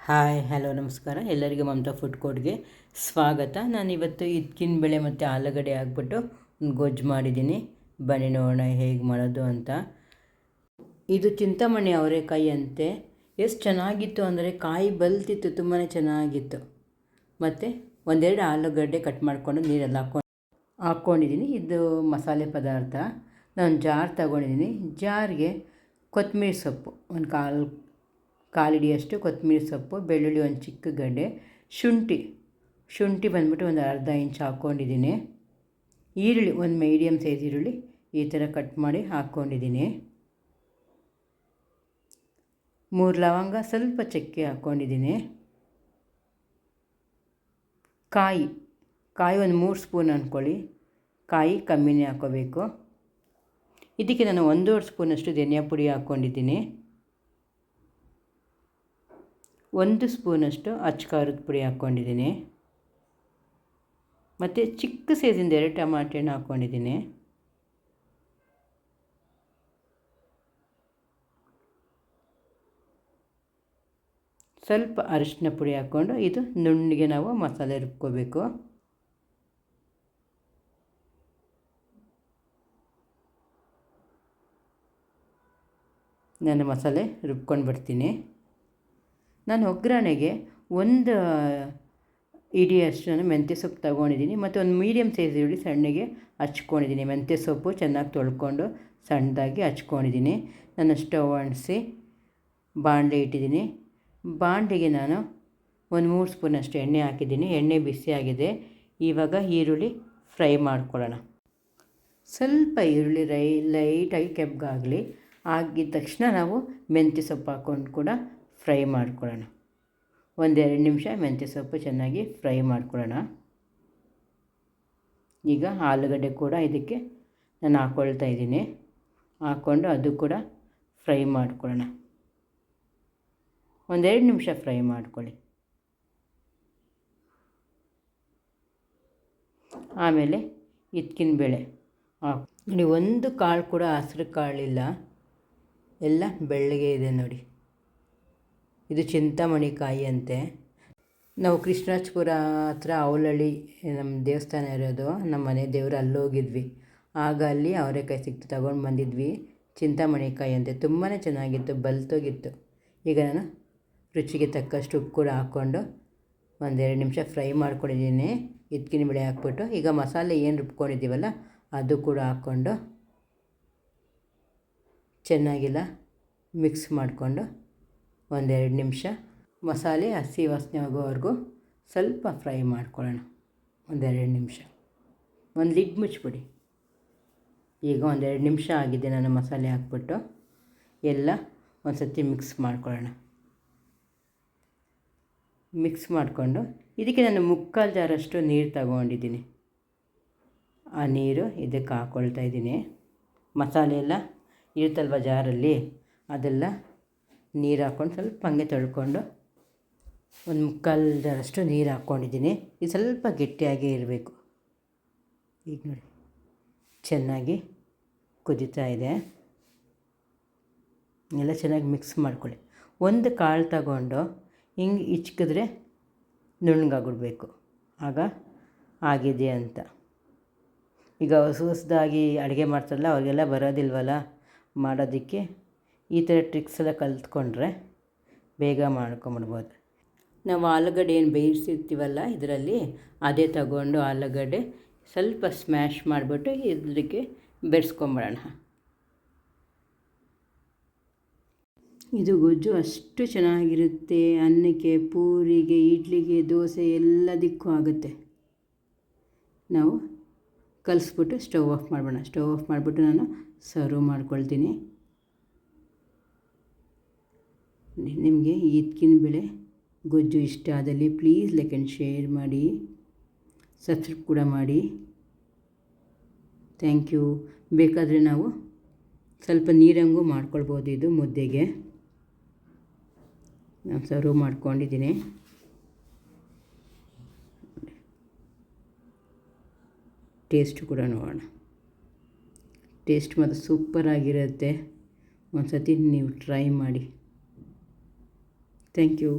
Hi hello ನಮಸ್ಕಾರ ಎಲ್ಲರಿಗೂ Mamata food ಕೋರ್ಟ್ಗೆ ಸ್ವಾಗತ. ನಾನಿವತ್ತು ಹಿಚ್ಕಿನ ಬೇಳೆ ಮತ್ತು ಆಲೂಗಡ್ಡೆ ಹಾಕ್ಬಿಟ್ಟು ಗೊಜ್ಜು ಮಾಡಿದ್ದೀನಿ. ಬನ್ನಿ ನೋಡೋಣ ಹೇಗೆ ಮಾಡೋದು ಅಂತ. ಇದು ಚಿಂತಾಮಣಿ ಅವರೆಕಾಯಿ ಅಂತೆ. ಎಷ್ಟು ಚೆನ್ನಾಗಿತ್ತು ಅಂದರೆ ಕಾಯಿ ಬಲ್ತಿತ್ತು, ತುಂಬಾ ಚೆನ್ನಾಗಿತ್ತು. ಮತ್ತು ಒಂದೆರಡು ಆಲೂಗಡ್ಡೆ ಕಟ್ ಮಾಡಿಕೊಂಡು ನೀರಲ್ಲಿ ಹಾಕ್ಕೊಂಡಿದ್ದೀನಿ. ಇದು ಮಸಾಲೆ ಪದಾರ್ಥ. ನಾನು ಜಾರ್ ತೊಗೊಂಡಿದ್ದೀನಿ. ಜಾರ್ಗೆ ಕೊತ್ತಂಬರಿ ಸೊಪ್ಪು ಒಂದು ಕಾಲು ಹಿಡಿಯಷ್ಟು ಕೊತ್ತಂಬರಿ ಸೊಪ್ಪು, ಬೆಳ್ಳುಳ್ಳಿ ಒಂದು ಚಿಕ್ಕ ಗಡ್ಡೆ, ಶುಂಠಿ ಬಂದ್ಬಿಟ್ಟು ಒಂದು ಅರ್ಧ ಇಂಚ್ ಹಾಕ್ಕೊಂಡಿದ್ದೀನಿ. ಈರುಳ್ಳಿ ಒಂದು ಮೀಡಿಯಮ್ ಸೈಜ್ ಈರುಳ್ಳಿ ಈ ಥರ ಕಟ್ ಮಾಡಿ ಹಾಕ್ಕೊಂಡಿದ್ದೀನಿ. 3 ಲವಂಗ, ಸ್ವಲ್ಪ ಚಕ್ಕೆ ಹಾಕ್ಕೊಂಡಿದ್ದೀನಿ. ಕಾಯಿ ಒಂದು 3 ಸ್ಪೂನ್ ಅಂದ್ಕೊಳ್ಳಿ. ಕಾಯಿ ಕಮ್ಮಿನೇ ಹಾಕ್ಕೋಬೇಕು. ಇದಕ್ಕೆ ನಾನು 1.5 ಸ್ಪೂನಷ್ಟು ಧನಿಯಾ ಪುಡಿ ಹಾಕ್ಕೊಂಡಿದ್ದೀನಿ. 1 ಸ್ಪೂನಷ್ಟು ಅಚ್ಚ ಖಾರದ ಪುಡಿ ಹಾಕ್ಕೊಂಡಿದ್ದೀನಿ. ಮತ್ತು ಚಿಕ್ಕ ಸೈಜಿಂದ 2 ಟಮಾಟೆ ಹಣ್ಣು ಹಾಕ್ಕೊಂಡಿದ್ದೀನಿ. ಸ್ವಲ್ಪ ಅರಿಶಿನ ಪುಡಿ ಹಾಕ್ಕೊಂಡು ಇದು ನುಣ್ಣಗೆ ನಾವು ಮಸಾಲೆ ರುಬ್ಕೋಬೇಕು. ನಾನು ಮಸಾಲೆ ರುಬ್ಕೊಂಡು ಬಿಡ್ತೀನಿ. ನಾನು ಒಗ್ಗರಣೆಗೆ 1 ಹಿಡಿಯಷ್ಟು ನಾನು ಮೆಂತ್ಯ ಸೊಪ್ಪು ತೊಗೊಂಡಿದ್ದೀನಿ. ಮತ್ತು ಒಂದು ಮೀಡಿಯಮ್ ಸೈಜ್ ಈರುಳ್ಳಿ ಸಣ್ಣಗೆ ಹಚ್ಕೊಂಡಿದ್ದೀನಿ. ಮೆಂತ್ಯ ಸೊಪ್ಪು ಚೆನ್ನಾಗಿ ತೊಳ್ಕೊಂಡು ಸಣ್ಣದಾಗಿ ಹಚ್ಕೊಂಡಿದ್ದೀನಿ. ನಾನು ಸ್ಟವ್ ಅಂಟಿಸಿ ಬಾಣಲೆ ಇಟ್ಟಿದ್ದೀನಿ. ಬಾಣಲೆಗೆ ನಾನು ಒಂದು 3 ಸ್ಪೂನಷ್ಟು ಎಣ್ಣೆ ಹಾಕಿದ್ದೀನಿ. ಎಣ್ಣೆ ಬಿಸಿಯಾಗಿದೆ. ಇವಾಗ ಈರುಳ್ಳಿ ಫ್ರೈ ಮಾಡ್ಕೊಳ್ಳೋಣ. ಸ್ವಲ್ಪ ಈರುಳ್ಳಿ ಲೈಟಾಗಿ ಕೆಂಪಗಾಗಲಿ. ಆಗಿದ ತಕ್ಷಣ ನಾವು ಮೆಂತ್ಯ ಸೊಪ್ಪು ಹಾಕ್ಕೊಂಡು ಕೂಡ ಫ್ರೈ ಮಾಡ್ಕೊಳ್ಳೋಣ. 1-2 ನಿಮಿಷ ಮೆಂತ್ಯ ಸೊಪ್ಪು ಚೆನ್ನಾಗಿ ಫ್ರೈ ಮಾಡ್ಕೊಳ್ಳೋಣ. ಈಗ ಆಲೂಗಡ್ಡೆ ಕೂಡ ಇದಕ್ಕೆ ನಾನು ಹಾಕ್ಕೊಳ್ತಾ ಇದ್ದೀನಿ. ಹಾಕ್ಕೊಂಡು ಅದು ಕೂಡ ಫ್ರೈ ಮಾಡ್ಕೊಳ್ಳೋಣ. 1-2 ನಿಮಿಷ ಫ್ರೈ ಮಾಡ್ಕೊಳ್ಳಿ. ಆಮೇಲೆ ಹಿಚ್ಕಿನ ಬೇಳೆ ನೋಡಿ. ಒಂದು ಕಾಳು ಕೂಡ ಹಸಿರು ಕಾಳಿಲ್ಲ, ಎಲ್ಲ ಬೆಳ್ಳಗೆ ಇದೆ ನೋಡಿ. ಇದು ಚಿಂತಾಮಣಿ ಕಾಯಿ ಅಂತೆ. ನಾವು ಕೃಷ್ಣರಾಜಪುರ ಹತ್ರ ಅವಲಹಳ್ಳಿ ನಮ್ಮ ದೇವಸ್ಥಾನ ಇರೋದು, ನಮ್ಮ ಮನೆ ದೇವರು, ಅಲ್ಲೋಗಿದ್ವಿ. ಆಗ ಅಲ್ಲಿ ಅವರೆಕಾಯಿ ಸಿಕ್ತು, ತಗೊಂಡು ಬಂದಿದ್ವಿ. ಚಿಂತಾಮಣಿ ಕಾಯಿ ಅಂತೆ, ತುಂಬಾ ಚೆನ್ನಾಗಿತ್ತು, ಬಲ್ತೋಗಿತ್ತು. ಈಗ ನಾನು ರುಚಿಗೆ ತಕ್ಕಷ್ಟು ಉಪ್ಪು ಕೂಡ ಹಾಕ್ಕೊಂಡು 1-2 ನಿಮಿಷ ಫ್ರೈ ಮಾಡ್ಕೊಂಡಿದ್ದೀನಿ. ಹಿಚ್ಕಿನ ಬೇಳೆ ಹಾಕ್ಬಿಟ್ಟು ಈಗ ಮಸಾಲೆ ಏನು ರುಬ್ಕೊಂಡಿದ್ದೀವಲ್ಲ ಅದು ಕೂಡ ಹಾಕ್ಕೊಂಡು ಚೆನ್ನಾಗಿಲ್ಲ ಮಿಕ್ಸ್ ಮಾಡಿಕೊಂಡು 1-2 ನಿಮಿಷ ಮಸಾಲೆ ಹಸಿ ವಾಸನೆ ಹೋಗೋವರೆಗೂ ಸ್ವಲ್ಪ ಫ್ರೈ ಮಾಡ್ಕೊಳ್ಳೋಣ. 1-2 ನಿಮಿಷ ಒಂದು ಲಿಡ್ ಮುಚ್ಚಿಬಿಡಿ. ಈಗ 1-2 ನಿಮಿಷ ಆಗಿದೆ. ನಾನು ಮಸಾಲೆ ಹಾಕ್ಬಿಟ್ಟು ಎಲ್ಲ ಒಂದು ಸರ್ತಿ ಮಿಕ್ಸ್ ಮಾಡ್ಕೊಳ್ಳೋಣ. ಮಿಕ್ಸ್ ಮಾಡಿಕೊಂಡು ಇದಕ್ಕೆ ನಾನು 3/4 ಜಾರಷ್ಟು ನೀರು ತಗೊಂಡಿದ್ದೀನಿ. ಆ ನೀರು ಇದಕ್ಕೆ ಹಾಕ್ಕೊಳ್ತಾ ಇದ್ದೀನಿ. ಮಸಾಲೆ ಎಲ್ಲ ಇರುತ್ತಲ್ವ ಜಾರಲ್ಲಿ, ಅದೆಲ್ಲ ನೀರು ಹಾಕ್ಕೊಂಡು ಸ್ವಲ್ಪ ಹಂಗೆ ತೊಳ್ಕೊಂಡು 1/4 ಜಾರಷ್ಟು ನೀರು ಹಾಕ್ಕೊಂಡಿದ್ದೀನಿ. ಇದು ಸ್ವಲ್ಪ ಗಟ್ಟಿಯಾಗೇ ಇರಬೇಕು. ಈಗ ನೋಡಿ ಚೆನ್ನಾಗಿ ಕುದೀತಾ ಇದೆ. ಎಲ್ಲ ಚೆನ್ನಾಗಿ ಮಿಕ್ಸ್ ಮಾಡ್ಕೊಳ್ಳಿ. ಒಂದು ಕಾಳು ತಗೊಂಡು ಹಿಂಗೆ ಹಿಚ್ಕಿದ್ರೆ ನುಣ್ಣಗಾಗ್ಬಿಡ್ಬೇಕು, ಆಗ ಆಗಿದೆ ಅಂತ. ಈಗ ಹೊಸದಾಗಿ ಅಡುಗೆ ಮಾಡ್ತಾರಲ್ಲ ಅವ್ರಿಗೆಲ್ಲ ಬರೋದಿಲ್ವಲ್ಲ ಮಾಡೋದಕ್ಕೆ, ಈ ಥರ ಟ್ರಿಕ್ಸ್ ಎಲ್ಲ ಕಲ್ತ್ಕೊಂಡ್ರೆ ಬೇಗ ಮಾಡ್ಕೊಂಬಿಡ್ಬೋದು. ನಾವು ಆಲೂಗಡ್ಡೆ ಏನು ಬೇಯಿಸಿರ್ತೀವಲ್ಲ ಇದರಲ್ಲಿ, ಅದೇ ತಗೊಂಡು ಆಲೂಗಡ್ಡೆ ಸ್ವಲ್ಪ ಸ್ಮ್ಯಾಶ್ ಮಾಡಿಬಿಟ್ಟು ಇದಕ್ಕೆ ಬೆರೆಸ್ಕೊಂಬಿಡೋಣ. ಇದು ಗೊಜ್ಜು ಅಷ್ಟು ಚೆನ್ನಾಗಿರುತ್ತೆ. ಅನ್ನಕ್ಕೆ, ಪೂರಿಗೆ, ಇಡ್ಲಿಗೆ, ದೋಸೆ ಎಲ್ಲದಕ್ಕೂ ಆಗುತ್ತೆ. ನಾವು ಕಲಿಸ್ಬಿಟ್ಟು ಸ್ಟವ್ ಆಫ್ ಮಾಡೋಣ. ಸ್ಟವ್ ಆಫ್ ಮಾಡಿಬಿಟ್ಟು ನಾನು ಸರ್ವ್ ಮಾಡ್ಕೊಳ್ತೀನಿ. ನಿಮಗೆ ಈ ಹಿಚ್ಕಿನ ಬೇಳೆ ಗೊಜ್ಜು ಇಷ್ಟ ಆದಲ್ಲಿ ಪ್ಲೀಸ್ ಲೈಕ್ ಆ್ಯಂಡ್ ಶೇರ್ ಮಾಡಿ, ಸಬ್ಸ್ಕ್ರೈಬ್ ಕೂಡ ಮಾಡಿ. Thank you. ಬೇಕಾದರೆ ನಾವು ಸ್ವಲ್ಪ ನೀರಂಗೂ ಮಾಡ್ಕೊಳ್ಬೋದು. ಇದು ಮುದ್ದೆಗೆ ನಾನು ಸರ್ವ್ ಮಾಡ್ಕೊಂಡಿದ್ದೀನಿ. ಟೇಸ್ಟ್ ಕೂಡ ನೋಡೋಣ. ಟೇಸ್ಟ್ ಮಾತ್ರ ಸೂಪರಾಗಿರುತ್ತೆ. ಒಂದು ಸತಿ ನೀವು ಟ್ರೈ ಮಾಡಿ. Thank you.